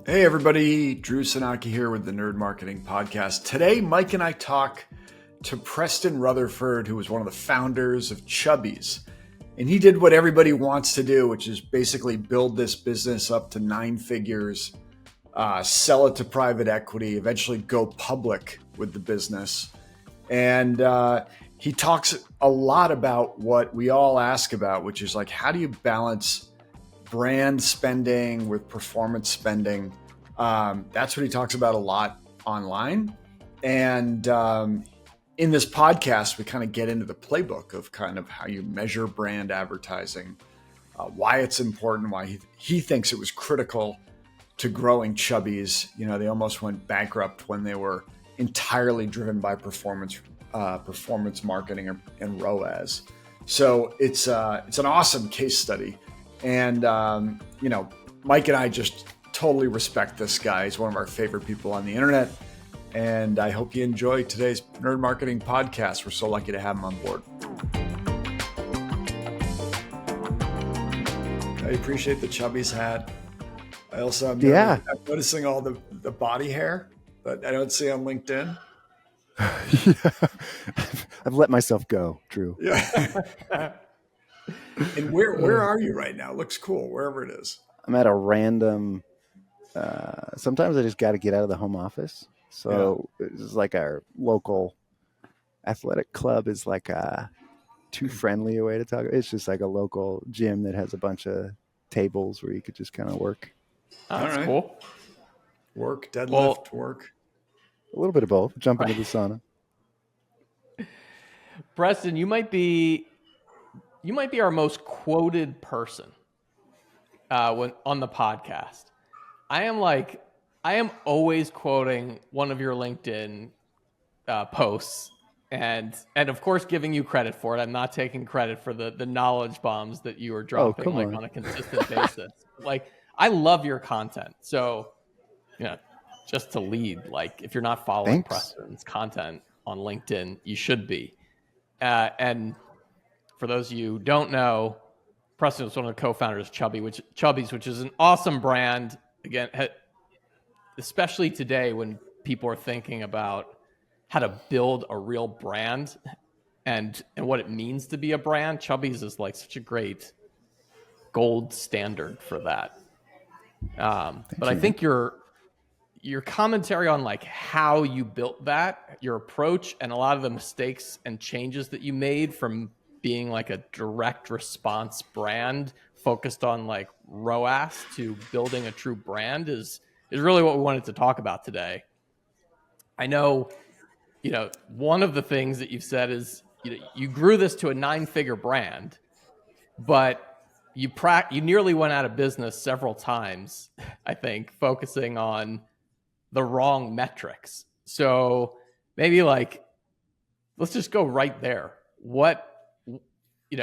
Hey everybody, Drew Sanaki here with the Nerd Marketing Podcast. Today, Mike and I talk to Preston Rutherford, who was one of the founders of Chubbies. And he did what everybody wants to do, which is basically build this business up to 9 figures, sell it to private equity, eventually go public with the business. And he talks a lot about what we all ask about, which is like, how do you balance brand spending with performance spending? That's what he talks about a lot online. And in this podcast, we kind of get into the playbook of kind of how you measure brand advertising, why it's important, why he thinks it was critical to growing Chubbies. You know, they almost went bankrupt when they were entirely driven by performance marketing and ROAS. So it's an awesome case study. And, Mike and I just totally respect this guy. He's one of our favorite people on the internet. And I hope you enjoy today's Nerd Marketing Podcast. We're so lucky to have him on board. I appreciate the Chubbies hat. I also am noticing all the body hair that I don't see on LinkedIn. I've let myself go, Drew. Yeah. And where are you right now? Looks cool, wherever it is. I'm at a random, sometimes I just got to get out of the home office. So It's like our local athletic club is like too friendly a way to talk. It's just like a local gym that has a bunch of tables where you could just kind of work. That's cool. Work, deadlift, work. A little bit of both. Jump into the sauna. Preston, you might be our most quoted person when on the podcast. I am always quoting one of your LinkedIn posts and of course giving you credit for it. I'm not taking credit for the knowledge bombs that you are dropping on a consistent basis. Like, I love your content. So, just to lead, like, if you're not following Preston's content on LinkedIn, you should be. And for those of you who don't know, Preston was one of the co-founders of Chubbies, which is an awesome brand. Again, especially today when people are thinking about how to build a real brand and what it means to be a brand. Chubbies is like such a great gold standard for that. But I think your commentary on like how you built that, your approach, and a lot of the mistakes and changes that you made from being like a direct response brand focused on like ROAS to building a true brand is really what we wanted to talk about today. I know, one of the things that you've said is, you grew this to a 9-figure brand, but you nearly went out of business several times, I think, focusing on the wrong metrics. So maybe let's just go right there.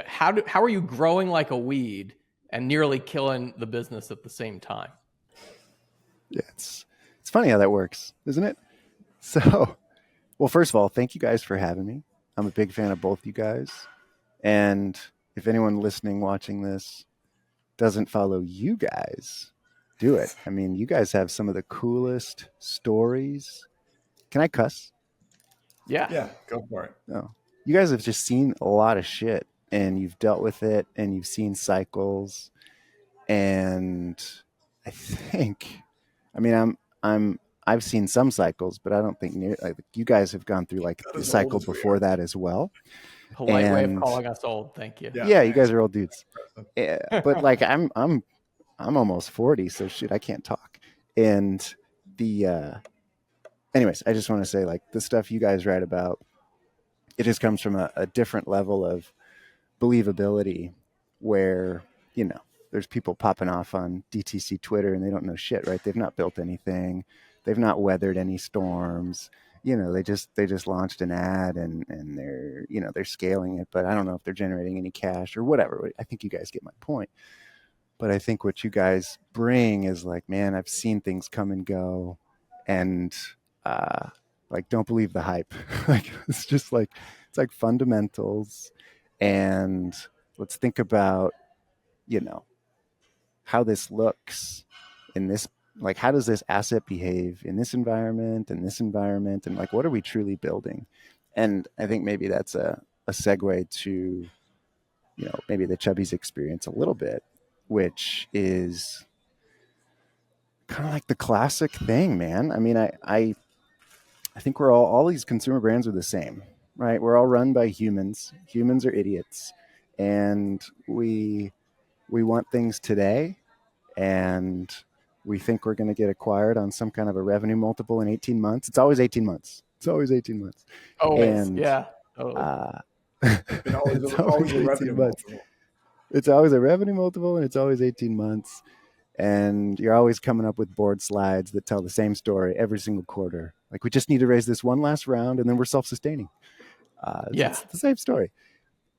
How are you growing like a weed and nearly killing the business at the same time? Yeah, it's funny how that works, isn't it? So, well, first of all, thank you guys for having me. I'm a big fan of both you guys. And if anyone listening, watching this doesn't follow you guys, do it. I mean, you guys have some of the coolest stories. Can I cuss? Yeah, go for it. No. You guys have just seen a lot of shit and you've dealt with it and you've seen cycles. And I've seen some cycles, but I don't think you guys have gone through like the cycle before that as well. Polite way of calling us old. Thank you. Yeah, you guys are old dudes. But like I'm almost 40, so shit, I can't talk. And anyways, I just want to say, like, the stuff you guys write about, it just comes from a different level of believability where, there's people popping off on DTC Twitter and they don't know shit, right? They've not built anything. They've not weathered any storms. They just launched an ad and they're scaling it, but I don't know if they're generating any cash or whatever. I think you guys get my point. But I think what you guys bring is like, man, I've seen things come and go, and don't believe the hype. It's just like, it's like fundamentals, and let's think about, how this looks in this like, how does this asset behave in this environment and this environment? And like, what are we truly building? And I think maybe that's a segue to, maybe the Chubbies experience a little bit, which is kind of like the classic thing, man. I mean, I think we're all these consumer brands are the same, right? We're all run by humans. Humans are idiots. And we want things today, and we think we're going to get acquired on some kind of a revenue multiple in 18 months. It's always 18 months. It's always 18 months. Always, And yeah, totally. And it's always a 18 revenue months. multiple. It's always a revenue multiple, and it's always 18 months. And you're always coming up with board slides that tell the same story every single quarter. Like, we just need to raise this one last round, and then we're self-sustaining. It's the same story.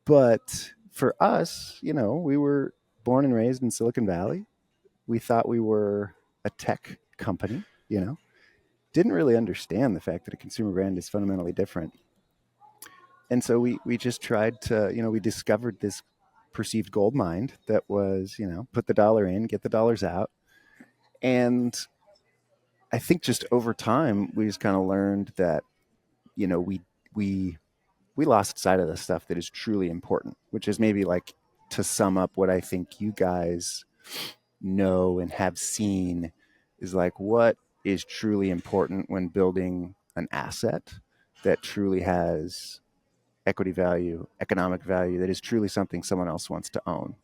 But for us, we were born and raised in Silicon Valley. We thought we were a tech company, didn't really understand the fact that a consumer brand is fundamentally different. And so we just tried to, we discovered this perceived gold mine that was, put the dollar in, get the dollars out. And I think just over time, we just kind of learned that, we lost sight of the stuff that is truly important, which is maybe like, to sum up what I think you guys know and have seen, is like, what is truly important when building an asset that truly has equity value, economic value, that is truly something someone else wants to own.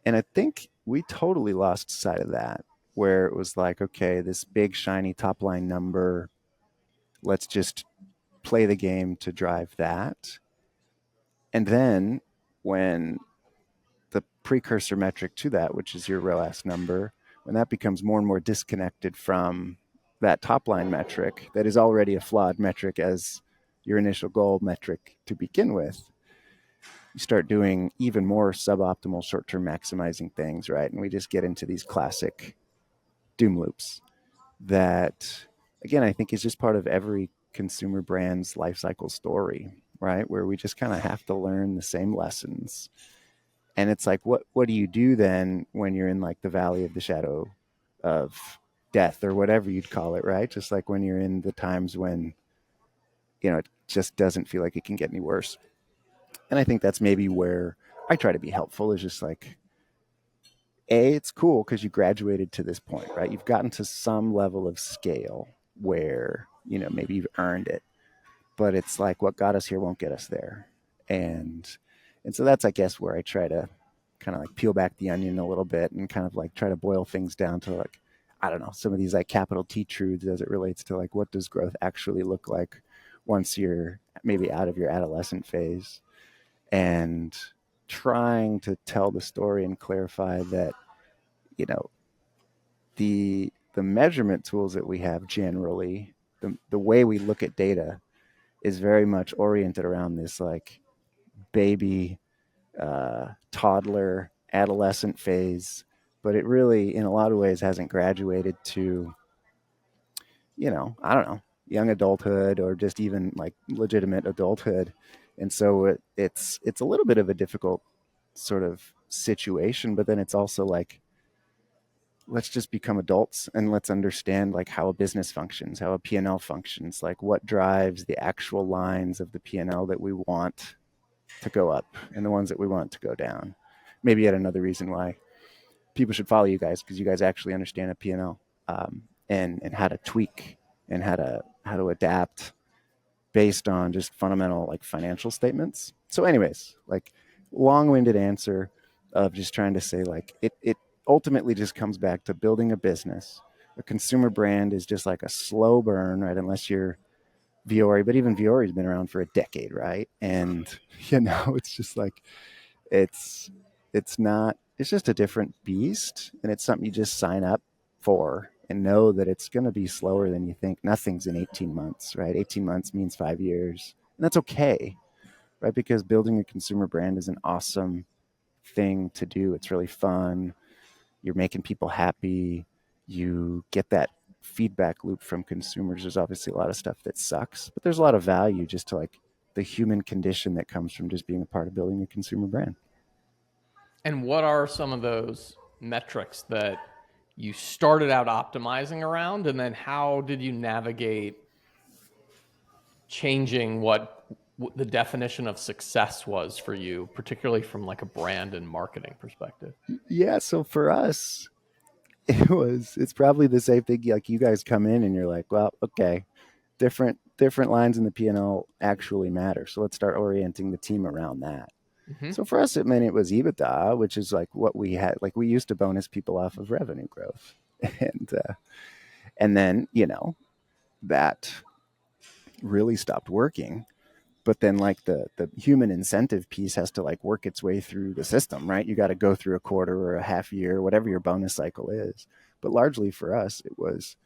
And I think we totally lost sight of that, where it was like, okay, this big shiny top line number, let's just play the game to drive that. And then when the precursor metric to that, which is your ROAS number, when that becomes more and more disconnected from that top line metric that is already a flawed metric as your initial goal metric to begin with, you start doing even more suboptimal short-term maximizing things, right? And we just get into these classic doom loops that, again, I think is just part of every consumer brand's life cycle story, right? Where we just kind of have to learn the same lessons. And it's like, what do you do then when you're in like the valley of the shadow of death, or whatever you'd call it, right? Just like when you're in the times when, it just doesn't feel like it can get any worse. And I think that's maybe where I try to be helpful, is just like, it's cool because you graduated to this point, right? You've gotten to some level of scale where, maybe you've earned it, but it's like, what got us here won't get us there. And so that's, I guess, where I try to kind of like peel back the onion a little bit and kind of like try to boil things down to like, I don't know, some of these like capital T truths as it relates to like, what does growth actually look like once you're maybe out of your adolescent phase, and trying to tell the story and clarify that, the measurement tools that we have generally, the way we look at data is very much oriented around this like baby, toddler, adolescent phase, but it really, in a lot of ways, hasn't graduated to, I don't know, young adulthood, or just even like legitimate adulthood. And so it's a little bit of a difficult sort of situation, but then it's also like, let's just become adults and let's understand like how a business functions, how a P&L functions, like what drives the actual lines of the P&L that we want to go up and the ones that we want to go down. Maybe yet another reason why people should follow you guys, because you guys actually understand a P&L, and how to tweak and how to adapt based on just fundamental like financial statements. So anyways, like, long-winded answer of just trying to say like, it ultimately just comes back to building a business. A consumer brand is just like a slow burn, right? Unless you're Viore, but even Viore's been around for a decade, right? And it's just like, it's just a different beast, and it's something you just sign up for and know that it's going to be slower than you think. Nothing's in 18 months, right? 18 months means 5 years, and that's okay, right? Because building a consumer brand is an awesome thing to do. It's really fun. You're making people happy. You get that feedback loop from consumers. There's obviously a lot of stuff that sucks, but there's a lot of value just to like the human condition that comes from just being a part of building a consumer brand. And what are some of those metrics that you started out optimizing around, and then how did you navigate changing what the definition of success was for you, particularly from like a brand and marketing perspective? Yeah. So for us, it's probably the same thing. Like you guys come in and you're like, well, okay, different lines in the P&L actually matter. So let's start orienting the team around that. Mm-hmm. So for us, it meant it was EBITDA, which is like what we had. Like we used to bonus people off of revenue growth, and then that really stopped working. But then like the human incentive piece has to like work its way through the system, right? You got to go through a quarter or a half year, whatever your bonus cycle is. But largely for us, it was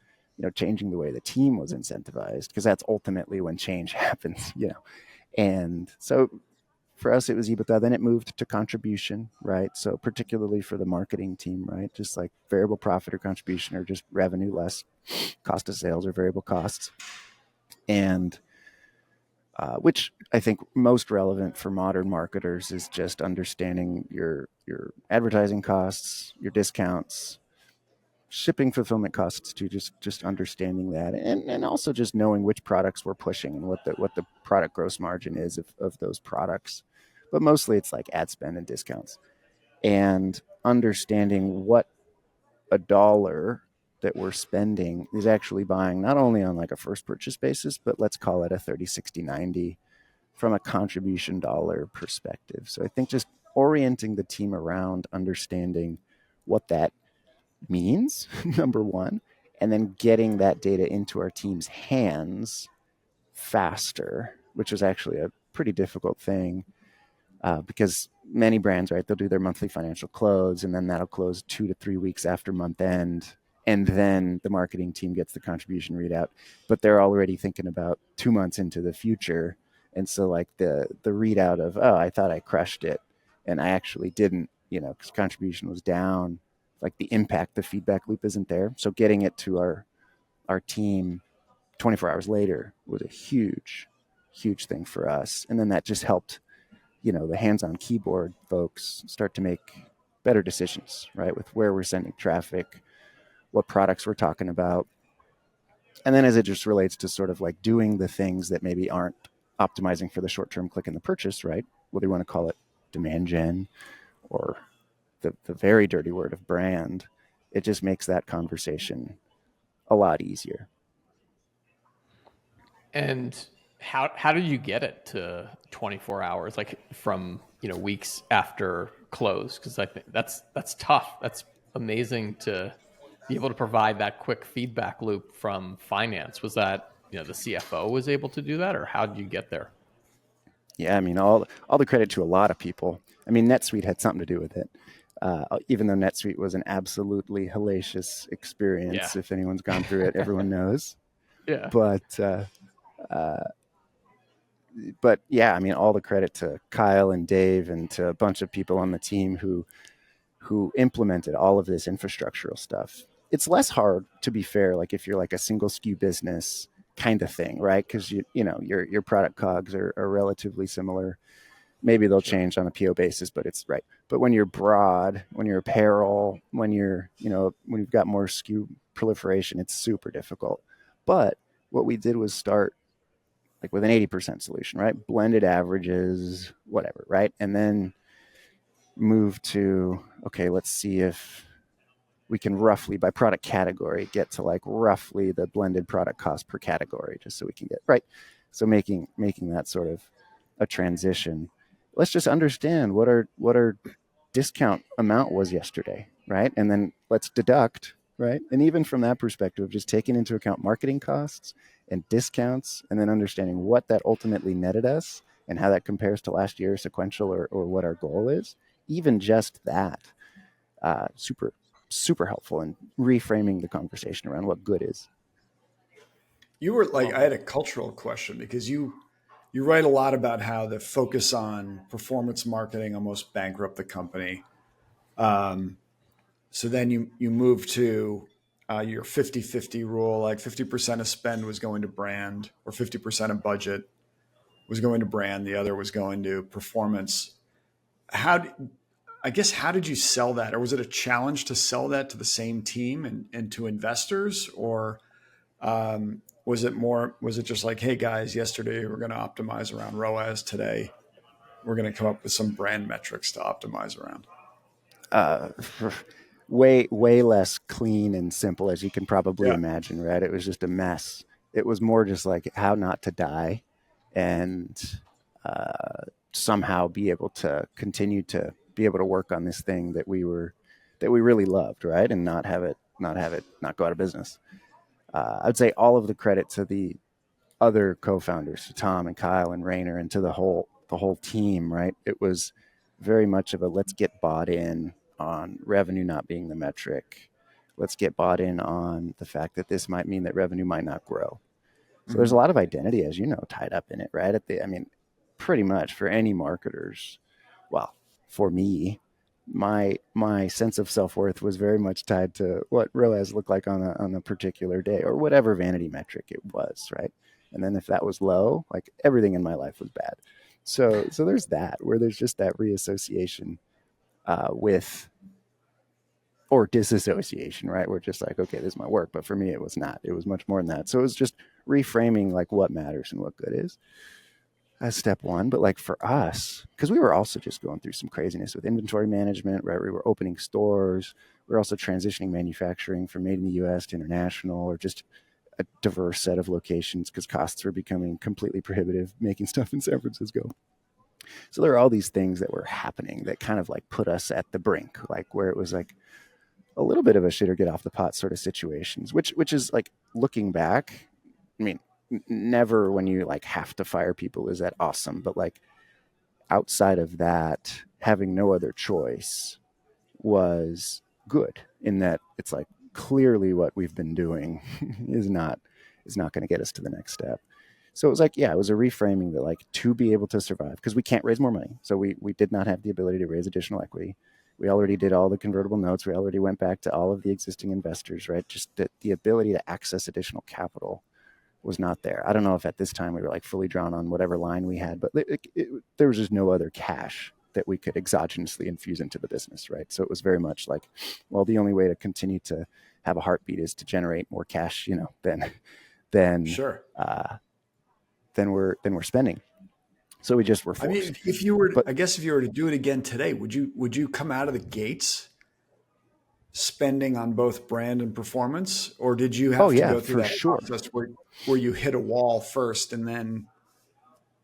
changing the way the team was incentivized, because that's ultimately when change happens. And so for us, it was EBITDA. Then it moved to contribution, right? So particularly for the marketing team, right? Just like variable profit or contribution, or just revenue less cost of sales or variable costs. And which I think most relevant for modern marketers is just understanding your advertising costs, your discounts, shipping fulfillment costs too, just understanding that, and also just knowing which products we're pushing and what the product gross margin is of those products. But mostly it's like ad spend and discounts, and understanding what a dollar that we're spending is actually buying, not only on like a first purchase basis, but let's call it a 30, 60, 90 from a contribution dollar perspective. So I think just orienting the team around understanding what that means, number one, and then getting that data into our team's hands faster, which was actually a pretty difficult thing, because many brands, right, they'll do their monthly financial close, and then that'll close 2 to 3 weeks after month end. And then the marketing team gets the contribution readout, but they're already thinking about 2 months into the future. And so like the readout of, oh, I thought I crushed it and I actually didn't, because contribution was down, like the impact, the feedback loop isn't there. So getting it to our team 24 hours later was a huge thing for us. And then that just helped, the hands-on keyboard folks start to make better decisions, right? With where we're sending traffic, what products we're talking about. And then as it just relates to sort of like doing the things that maybe aren't optimizing for the short-term click in the purchase, right? Whether you want to call it demand gen or the very dirty word of brand, it just makes that conversation a lot easier. And how did you get it to 24 hours, like from weeks after close? Because I think that's tough. That's amazing to be able to provide that quick feedback loop from finance. Was that the CFO was able to do that, or how did you get there? Yeah, I mean, all the credit to a lot of people. I mean, NetSuite had something to do with it. Even though NetSuite was an absolutely hellacious experience, If anyone's gone through it, everyone knows. Yeah. But yeah, I mean, all the credit to Kyle and Dave and to a bunch of people on the team who implemented all of this infrastructural stuff. It's less hard, to be fair, like if you're like a single SKU business kind of thing, right? Because your product cogs are relatively similar. Maybe they'll change on a PO basis, but it's right. But when you're broad, when you're apparel, when you're, when you've got more SKU proliferation, it's super difficult. But what we did was start like with an 80% solution, right? Blended averages, whatever, right? And then move to, okay, let's see if we can roughly, by product category, get to like roughly the blended product cost per category, just so we can get right. So making that sort of a transition. Let's just understand what our discount amount was yesterday, right? And then let's deduct, right? And even from that perspective, just taking into account marketing costs and discounts, and then understanding what that ultimately netted us and how that compares to last year sequential, or what our goal is. Even just that, super helpful in reframing the conversation around what good is. You were like, I had a cultural question, because you write a lot about how the focus on performance marketing almost bankrupt the company. So then you move to your 50-50 rule, like 50% of spend was going to brand, or 50% of budget was going to brand. The other was going to performance. I guess, how did you sell that? Or was it a challenge to sell that to the same team and to investors? Or was it just like, hey guys, yesterday we're going to optimize around ROAS, today we're going to come up with some brand metrics to optimize around? uh, way less clean and simple as you can probably Yeah. imagine, right? It was just a mess. It was more just like how not to die and somehow be able to continue to be able to work on this thing that we really loved, right? And not go out of business. I'd say all of the credit to the other co-founders, to Tom and Kyle and Rainer, and to the whole team, right? It was very much of a let's get bought in on revenue not being the metric. Let's get bought in on the fact that this might mean that revenue might not grow. So there's a Mhm. lot of identity, as you know, tied up in it, right? Pretty much for any marketers, well, for me, my sense of self-worth was very much tied to what ROAS looked like on a particular day, or whatever vanity metric it was, right? And then if that was low, like everything in my life was bad. So there's that, where there's just that reassociation with, or disassociation, right? We're just like, okay, this is my work, but for me it was not. It was much more than that. So it was just reframing like what matters and what good is, as step one. But like for us, because we were also just going through some craziness with inventory management, right? We were opening stores. We were also transitioning manufacturing from made in the US to international, or just a diverse set of locations, because costs were becoming completely prohibitive making stuff in San Francisco. So there are all these things that were happening that kind of like put us at the brink, like where it was like a little bit of a shit or get off the pot sort of situations, which is like, looking back, I mean, never when you like have to fire people is that awesome, but like outside of that, having no other choice was good, in that it's like clearly what we've been doing is not going to get us to the next step. So it was like, yeah, it was a reframing that like, to be able to survive, because we can't raise more money. So we did not have the ability to raise additional equity. We already did all the convertible notes. We already went back to all of the existing investors, right? Just the ability to access additional capital was not there. I don't know if at this time we were like fully drawn on whatever line we had, but there was just no other cash that we could exogenously infuse into the business, right? So it was very much like, well, the only way to continue to have a heartbeat is to generate more cash, than Sure. we're spending. So we just were I mean, forced. if you were, But I guess if you were to do it again today, would you come out of the gates spending on both brand and performance, or did you oh have to yeah, go through for that sure. process where you hit a wall first and then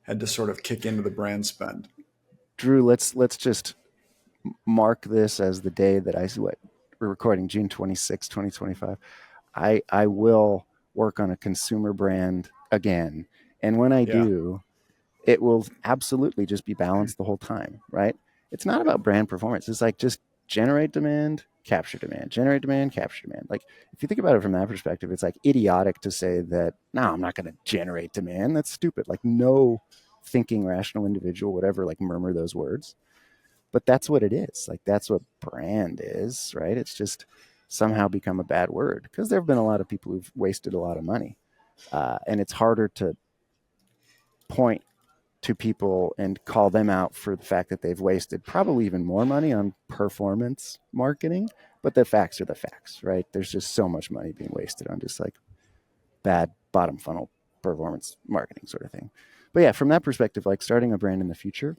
had to sort of kick into the brand spend? Drew, let's just mark this as the day that we're recording June 26, 2025. I will work on a consumer brand again. And when I Yeah. do, it will absolutely just be balanced the whole time, right? It's not about brand performance. It's like just generate demand, capture demand, generate demand, capture demand. Like if you think about it from that perspective, it's like idiotic to say that, no, I'm not going to generate demand. That's stupid. Like no thinking rational individual would ever like murmur those words. But that's what it is. Like that's what brand is, right? It's just somehow become a bad word, because there have been a lot of people who've wasted a lot of money. And it's harder to point to people and call them out for the fact that they've wasted probably even more money on performance marketing. But the facts are the facts, right? There's just so much money being wasted on just like bad bottom funnel performance marketing sort of thing. But yeah, from that perspective, like starting a brand in the future,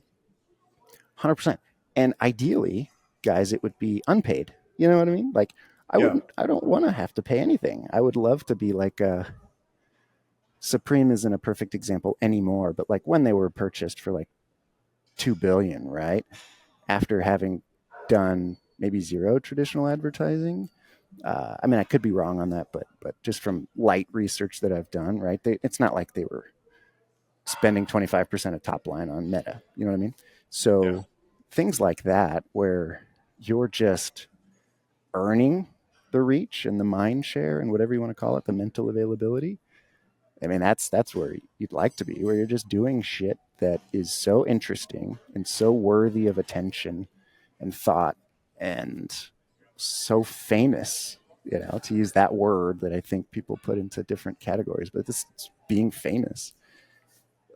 100%. And ideally, guys, it would be unpaid. You know what I mean? Like Yeah. I don't want to have to pay anything. I would love to be like Supreme isn't a perfect example anymore, but like when they were purchased for like 2 billion, right? After having done maybe zero traditional advertising. I mean, I could be wrong on that, but just from light research that I've done, right? It's not like they were spending 25% of top line on Meta. You know what I mean? Yeah. So things like that, where you're just earning the reach and the mind share and whatever you want to call it, the mental availability. I mean, that's where you'd like to be, where you're just doing shit that is so interesting and so worthy of attention and thought and so famous, to use that word that I think people put into different categories, but this being famous,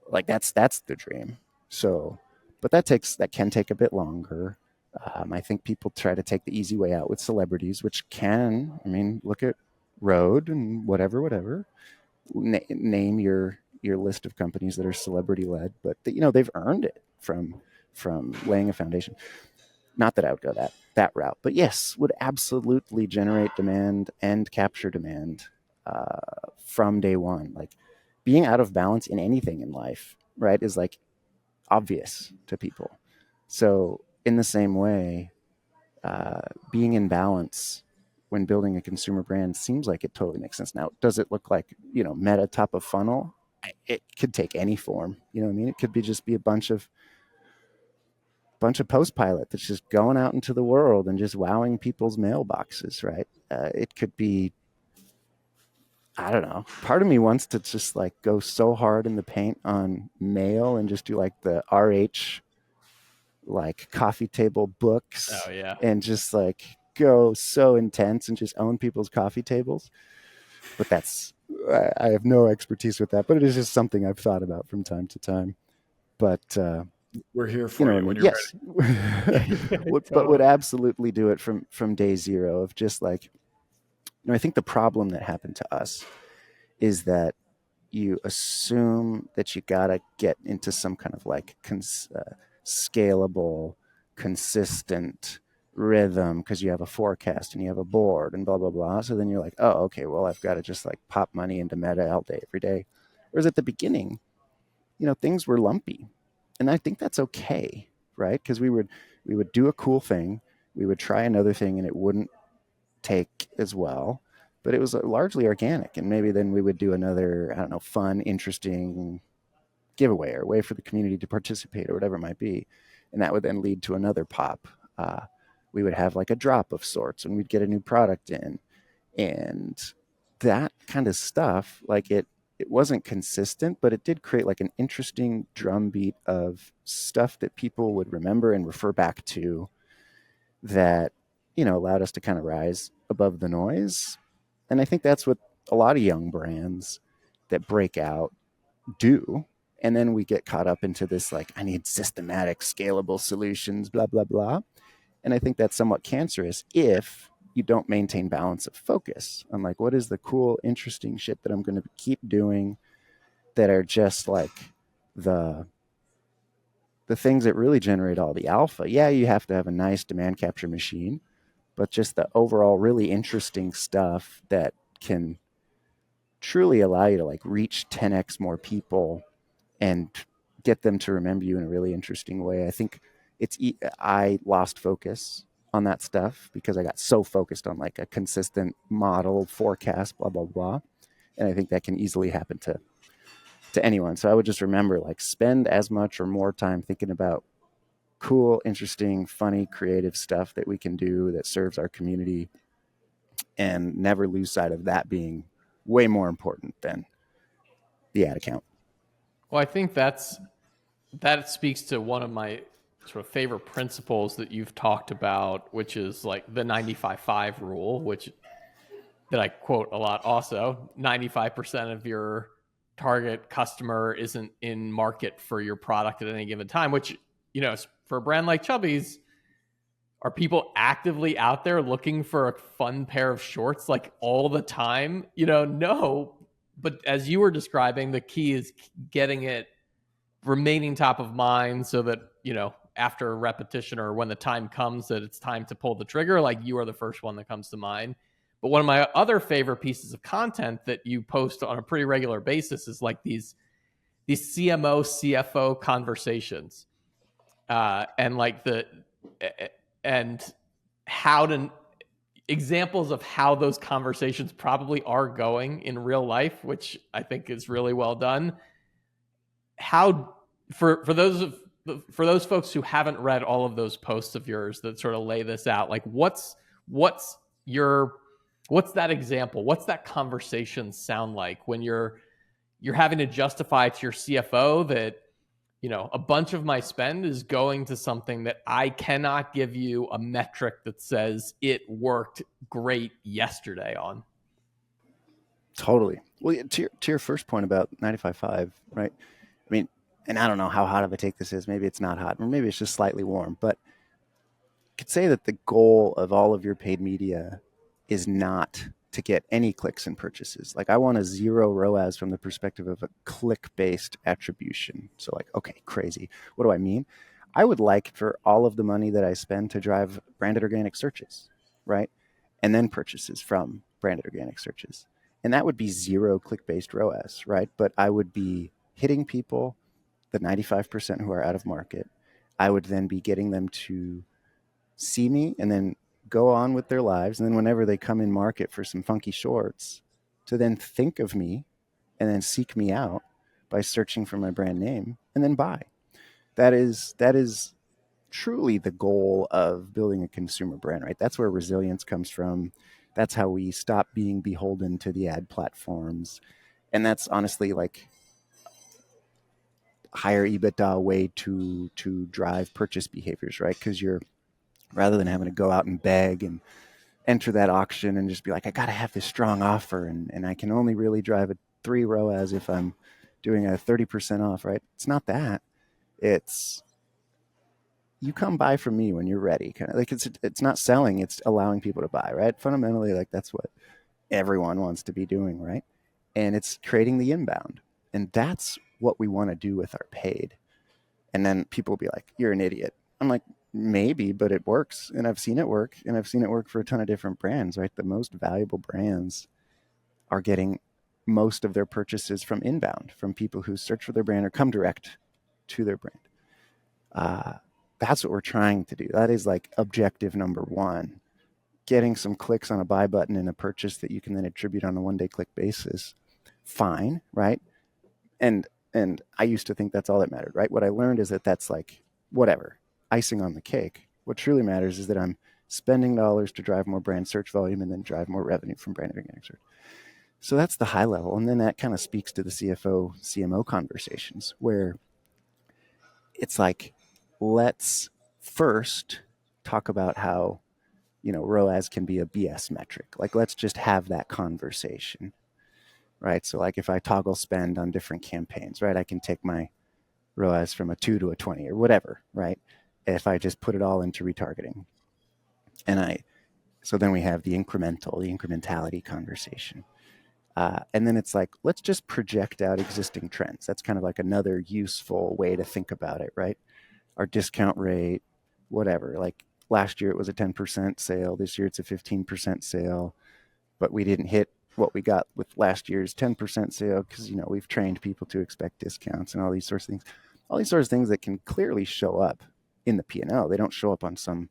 like that's the dream. So, but that can take a bit longer. I think people try to take the easy way out with celebrities, which can, I mean, look at Road and whatever. Name your list of companies that are celebrity led, but they've earned it from laying a foundation. Not that I would go that route, but yes, would absolutely generate demand and capture demand from day one. Like being out of balance in anything in life, right, is like obvious to people. So in the same way, being in balance when building a consumer brand seems like it totally makes sense. Now, does it look like, meta top of funnel? It could take any form. You know what I mean? It could be just be a bunch of post pilot that's just going out into the world and just wowing people's mailboxes, right? It could be, I don't know. Part of me wants to just like go so hard in the paint on mail and just do like the RH like coffee table books Oh yeah. and just like go so intense and just own people's coffee tables. But I have no expertise with that, but it is just something I've thought about from time to time. But We're here for you when you're yes. But would Totally. absolutely do it from day zero of just like, I think the problem that happened to us is that you assume that you gotta get into some kind of like scalable, consistent rhythm because you have a forecast and you have a board and blah blah blah. So then you're like, oh, okay, well I've got to just like pop money into Meta all day every day. Whereas at the beginning, things were lumpy, and I think that's okay, right? Because we would do a cool thing, we would try another thing, and it wouldn't take as well, but it was largely organic. And maybe then we would do another, I don't know, fun, interesting giveaway or way for the community to participate or whatever it might be. And that would then lead to another pop. We would have like a drop of sorts and we'd get a new product in. And that kind of stuff, like it wasn't consistent, but it did create like an interesting drumbeat of stuff that people would remember and refer back to that, allowed us to kind of rise above the noise. And I think that's what a lot of young brands that break out do. And then we get caught up into this, like, I need systematic, scalable solutions, blah, blah, blah. And I think that's somewhat cancerous if you don't maintain balance of focus on like, what is the cool, interesting shit that I'm going to keep doing that are just like the things that really generate all the alpha. Yeah, you have to have a nice demand capture machine, but just the overall really interesting stuff that can truly allow you to like reach 10x more people and get them to remember you in a really interesting way. I think I lost focus on that stuff because I got so focused on like a consistent model forecast, blah, blah, blah. And I think that can easily happen to anyone. So I would just remember like spend as much or more time thinking about cool, interesting, funny, creative stuff that we can do that serves our community, and never lose sight of that being way more important than the ad account. Well, I think that speaks to one of my sort of favorite principles that you've talked about, which is like the 95-5 rule, which that I quote a lot also. 95% of your target customer isn't in market for your product at any given time, which, for a brand like Chubbies, are people actively out there looking for a fun pair of shorts like all the time? No. But as you were describing, the key is getting it remaining top of mind so that, after repetition or when the time comes that it's time to pull the trigger, like you are the first one that comes to mind. But one of my other favorite pieces of content that you post on a pretty regular basis is like these CMO, CFO conversations, and like and how to examples of how those conversations probably are going in real life, which I think is really well done. How for those folks who haven't read all of those posts of yours that sort of lay this out, like what's that example? What's that conversation sound like when you're having to justify to your CFO that, a bunch of my spend is going to something that I cannot give you a metric that says it worked great yesterday on? Totally. Well, to your first point about 95.5, right? I mean, and I don't know how hot of a take this is. Maybe it's not hot, or maybe it's just slightly warm. But could say that the goal of all of your paid media is not to get any clicks and purchases. Like I want a zero ROAS from the perspective of a click-based attribution. So like, okay, crazy. What do I mean? I would like for all of the money that I spend to drive branded organic searches, right? And then purchases from branded organic searches. And that would be zero click-based ROAS, right? But I would be hitting people, the 95% who are out of market. I would then be getting them to see me and then go on with their lives. And then whenever they come in market for some funky shorts, to then think of me and then seek me out by searching for my brand name and then buy. That is truly the goal of building a consumer brand, right? That's where resilience comes from. That's how we stop being beholden to the ad platforms. And that's honestly like higher EBITDA way to drive purchase behaviors, right? Because you're, rather than having to go out and beg and enter that auction and just be like, I got to have this strong offer, and I can only really drive a 3 ROAS if I'm doing a 30% off, right? It's not that. It's you come buy from me when you're ready. Kind of like it's not selling, it's allowing people to buy, right? Fundamentally, like that's what everyone wants to be doing, right? And it's creating the inbound. And that's what we want to do with our paid. And then people will be like, you're an idiot. I'm like, maybe, but it works. And I've seen it work. And I've seen it work for a ton of different brands, right? The most valuable brands are getting most of their purchases from inbound, from people who search for their brand or come direct to their brand. That's what we're trying to do. That is like objective number one. Getting some clicks on a buy button and a purchase that you can then attribute on a one-day click basis. Fine, right? And I used to think that's all that mattered, right? What I learned is that that's like whatever, icing on the cake. What truly matters is that I'm spending dollars to drive more brand search volume and then drive more revenue from brand organic search. So that's the high level. And then that kind of speaks to the CFO, CMO conversations where it's like, let's first talk about how, ROAS can be a BS metric. Like, let's just have that conversation, right? So like if I toggle spend on different campaigns, right, I can take my ROAS from a 2 to a 20 or whatever, right? If I just put it all into retargeting. So then we have the incrementality conversation. And then it's like, let's just project out existing trends. That's kind of like another useful way to think about it, right? Our discount rate, whatever. Like last year it was a 10% sale. This year it's a 15% sale. But we didn't hit what we got with last year's 10% sale because, we've trained people to expect discounts and all these sorts of things. All these sorts of things that can clearly show up in the P&L. They don't show up on some,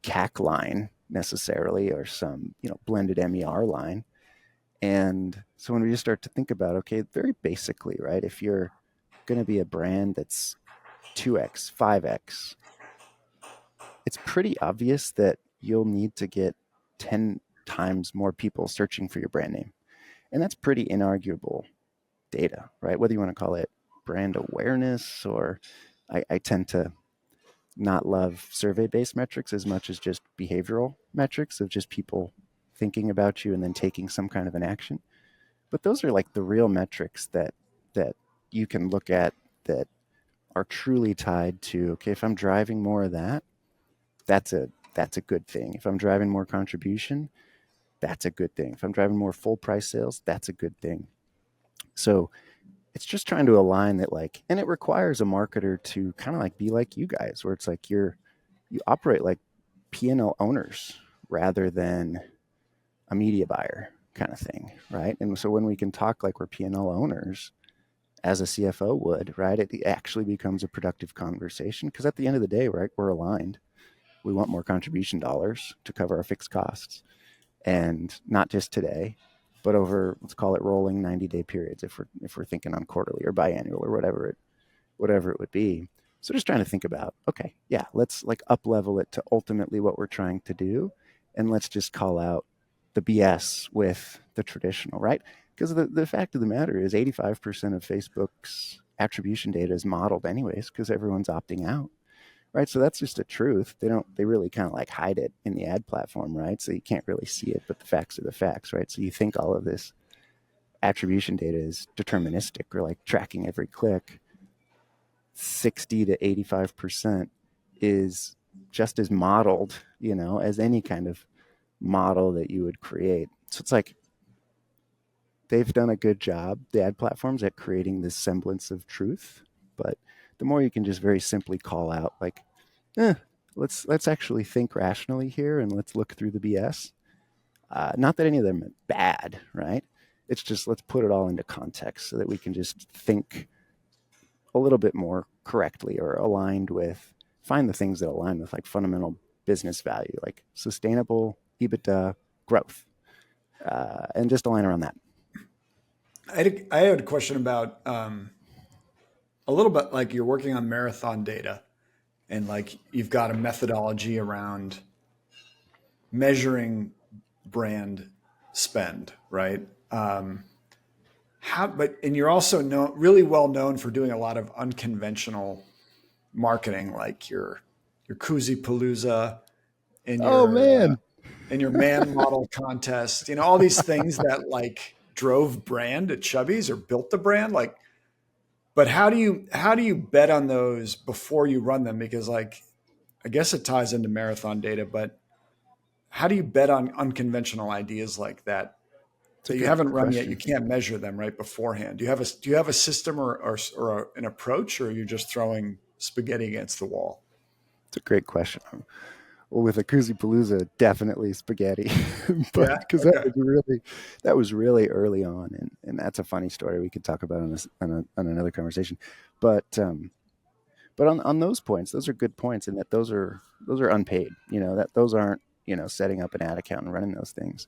CAC line necessarily or some, blended MER line. And so when we just start to think about, okay, very basically, right, if you're going to be a brand that's 2x, 5x, it's pretty obvious that you'll need to get 10 times more people searching for your brand name. And that's pretty inarguable data, right? Whether you want to call it brand awareness or I tend to not love survey-based metrics as much as just behavioral metrics of just people thinking about you and then taking some kind of an action. But those are like the real metrics that you can look at that are truly tied to, okay, if I'm driving more of that, that's a good thing. If I'm driving more contribution, that's a good thing. If I'm driving more full price sales, that's a good thing. So it's just trying to align that, like, and it requires a marketer to kind of like be like you guys, where it's like you operate like P&L owners rather than a media buyer kind of thing, right? And so when we can talk like we're P&L owners, as a CFO would, right, it actually becomes a productive conversation because at the end of the day, right, we're aligned. We want more contribution dollars to cover our fixed costs, and not just today, but over, let's call it rolling 90-day periods if we're thinking on quarterly or biannual or whatever it would be. So just trying to think about, okay, yeah, let's like up level it to ultimately what we're trying to do, and let's just call out the BS with the traditional, right? Because the fact of the matter is 85% of Facebook's attribution data is modeled anyways because everyone's opting out, right? So that's just a truth. They really kind of like hide it in the ad platform, right? So you can't really see it, but the facts are the facts, right? So you think all of this attribution data is deterministic or like tracking every click. 60 to 85% is just as modeled, as any kind of model that you would create. So it's like they've done a good job, the ad platforms, at creating this semblance of truth. But the more you can just very simply call out, like, let's actually think rationally here and let's look through the BS. Not that any of them are bad, right? It's just let's put it all into context so that we can just think a little bit more correctly or find the things that align with like fundamental business value, like sustainable EBITDA growth, and just align around that. I had a question about a little bit like you're working on marathon data and like you've got a methodology around measuring brand spend, right? And you're also really well known for doing a lot of unconventional marketing, like your Koozie Palooza and your man model contest, all these things that like drove brand at Chubbies or built the brand. Like, but how do you bet on those before you run them? Because like, I guess it ties into marathon data, but how do you bet on unconventional ideas like that that you haven't run yet? You can't measure them right beforehand. Do you have a system or an approach, or are you just throwing spaghetti against the wall? It's a great question. Well, with a Koozie Palooza, definitely spaghetti, but because that was really early on, and that's a funny story we could talk about on another conversation. But on those points, those are good points, and that those are unpaid. That those aren't setting up an ad account and running those things.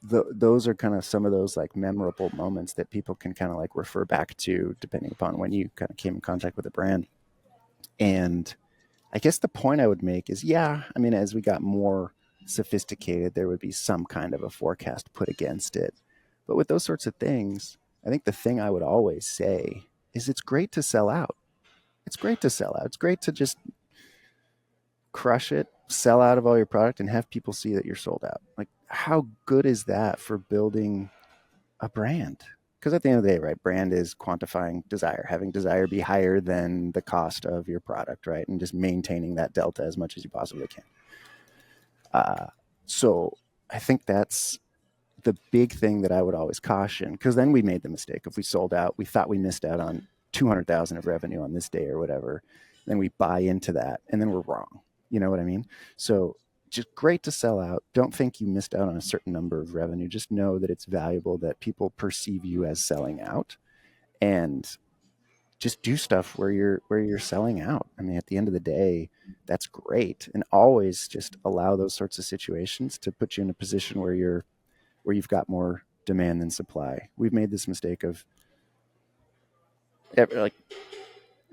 Those are kind of some of those like memorable moments that people can kind of like refer back to depending upon when you kind of came in contact with a brand. And I guess the point I would make is, as we got more sophisticated, there would be some kind of a forecast put against it. But with those sorts of things, I think the thing I would always say is it's great to sell out. It's great to sell out. It's great to just crush it, sell out of all your product, and have people see that you're sold out. Like, how good is that for building a brand? Because at the end of the day, right, brand is quantifying desire, having desire be higher than the cost of your product, right? And just maintaining that delta as much as you possibly can. So I think that's the big thing that I would always caution, because then we made the mistake. If we sold out, we thought we missed out on 200,000 of revenue on this day or whatever. Then we buy into that and then we're wrong. You know what I mean? So just great to sell out. Don't think you missed out on a certain number of revenue. Just know that it's valuable that people perceive you as selling out, and just do stuff where you're selling out. I mean, at the end of the day, that's great. And always just allow those sorts of situations to put you in a position where you've got more demand than supply. We've made this mistake of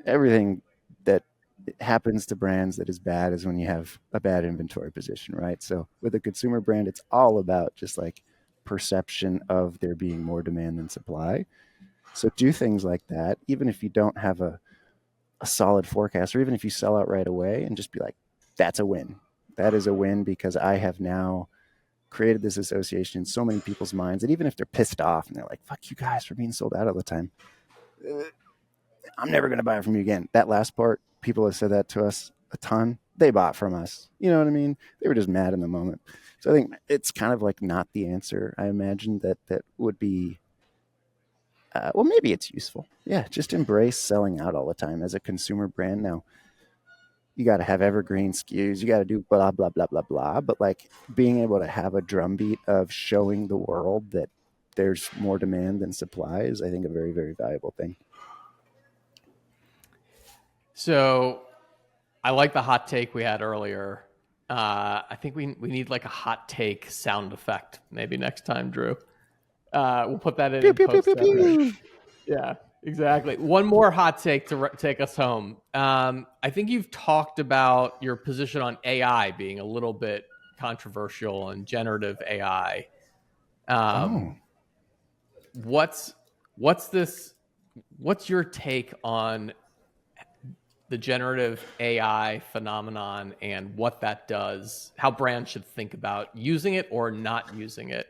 everything that happens to brands that is bad is when you have a bad inventory position, right? So with a consumer brand, it's all about just like perception of there being more demand than supply. So do things like that, even if you don't have a solid forecast, or even if you sell out right away, and just be like, that's a win. That is a win because I have now created this association in so many people's minds that even if they're pissed off and they're like, fuck you guys for being sold out all the time, I'm never going to buy it from you again. That last part, people have said that to us a ton. They bought from us. You know what I mean? They were just mad in the moment. So I think it's kind of like not the answer. I imagine that would be, well, maybe it's useful. Yeah, just embrace selling out all the time as a consumer brand. Now, you got to have evergreen SKUs. You got to do blah, blah, blah, blah, blah. But like being able to have a drumbeat of showing the world that there's more demand than supply is, I think, a very, very valuable thing. So I like the hot take we had earlier. I think we need like a hot take sound effect maybe next time, Drew. We'll put that in. Pew, pew, pew, pew. Yeah, exactly. One more hot take to take us home. I think you've talked about your position on AI being a little bit controversial and generative AI. What's your take on the generative AI phenomenon and what that does, how brands should think about using it or not using it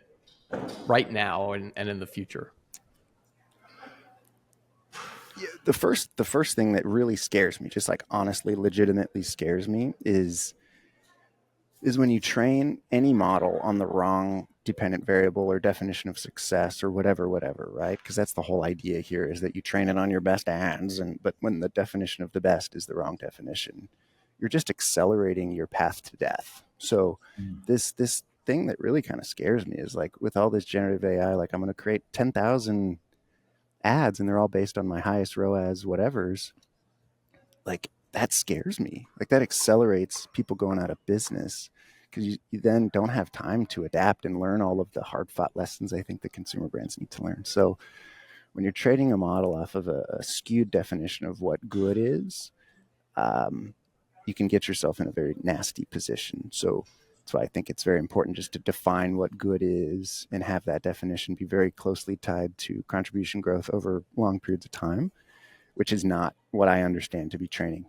right now and in the future? The first thing that really scares me, just like honestly, legitimately scares me, is when you train any model on the wrong dependent variable or definition of success or whatever, right? Because that's the whole idea here, is that you train it on your best ads, but when the definition of the best is the wrong definition, you're just accelerating your path to death. So this thing that really kind of scares me is like, with all this generative AI, like I'm going to create 10,000 ads and they're all based on my highest ROAS whatevers. Like, that scares me. Like, that accelerates people going out of business, because you then don't have time to adapt and learn all of the hard fought lessons I think the consumer brands need to learn. So when you're trading a model off of a skewed definition of what good is, you can get yourself in a very nasty position. So that's why I think it's very important just to define what good is and have that definition be very closely tied to contribution growth over long periods of time, which is not what I understand to be training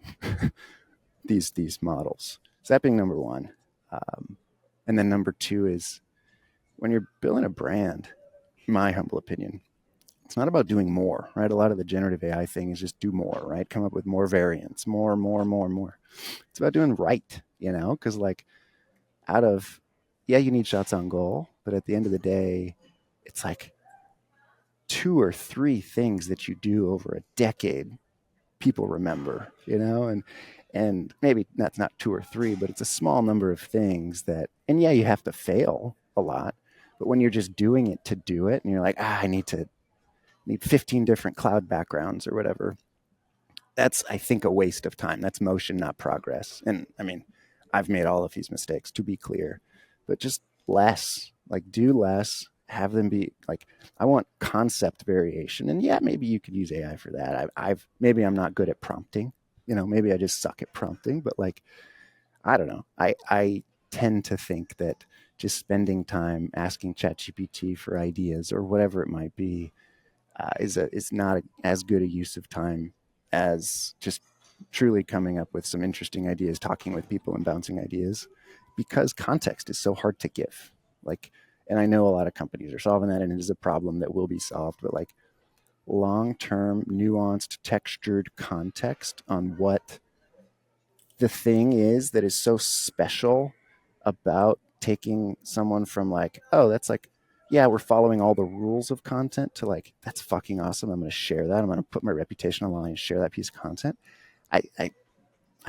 these models. So that being number one. And then number two is, when you're building a brand, my humble opinion, it's not about doing more, right? A lot of the generative AI thing is just do more, right? Come up with more variants, more. It's about doing right, because like you need shots on goal, but at the end of the day, it's like 2 or 3 things that you do over a decade people remember, and maybe that's not 2 or 3, but it's a small number of things that, and yeah, you have to fail a lot, but when you're just doing it to do it and you're like, I need 15 different cloud backgrounds or whatever, that's, I think, a waste of time. That's motion, not progress. And I mean, I've made all of these mistakes, to be clear, but just less, like do less, have them be like, I want concept variation. And yeah, maybe you could use AI for that. Maybe I'm not good at prompting, maybe I just suck at prompting, but like, I don't know. I tend to think that just spending time asking ChatGPT for ideas or whatever it might be is not as good a use of time as just truly coming up with some interesting ideas, talking with people and bouncing ideas, because context is so hard to give. Like, and I know a lot of companies are solving that, and it is a problem that will be solved, but like long-term, nuanced, textured context on what the thing is that is so special about taking someone from like, oh, that's like, yeah, we're following all the rules of content, to like, that's fucking awesome, I'm going to share that, I'm going to put my reputation on the line and share that piece of content. I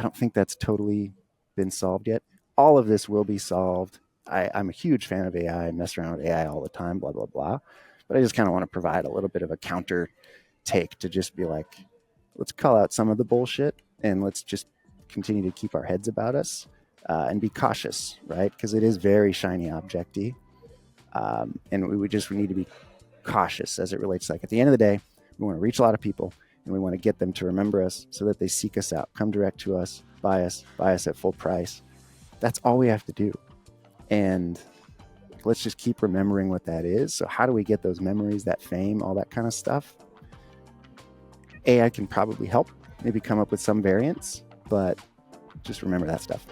don't think that's totally been solved yet. All of this will be solved. I'm a huge fan of AI. I mess around with AI all the time, blah, blah, blah. But I just kind of want to provide a little bit of a counter take to just be like, let's call out some of the bullshit and let's just continue to keep our heads about us and be cautious, right? Because it is very shiny object-y. And we need to be cautious as it relates to, like, at the end of the day, we want to reach a lot of people and we want to get them to remember us so that they seek us out, come direct to us, buy us at full price. That's all we have to do. And let's just keep remembering what that is. So how do we get those memories, that fame, all that kind of stuff? AI can probably help, maybe come up with some variants, but just remember that stuff.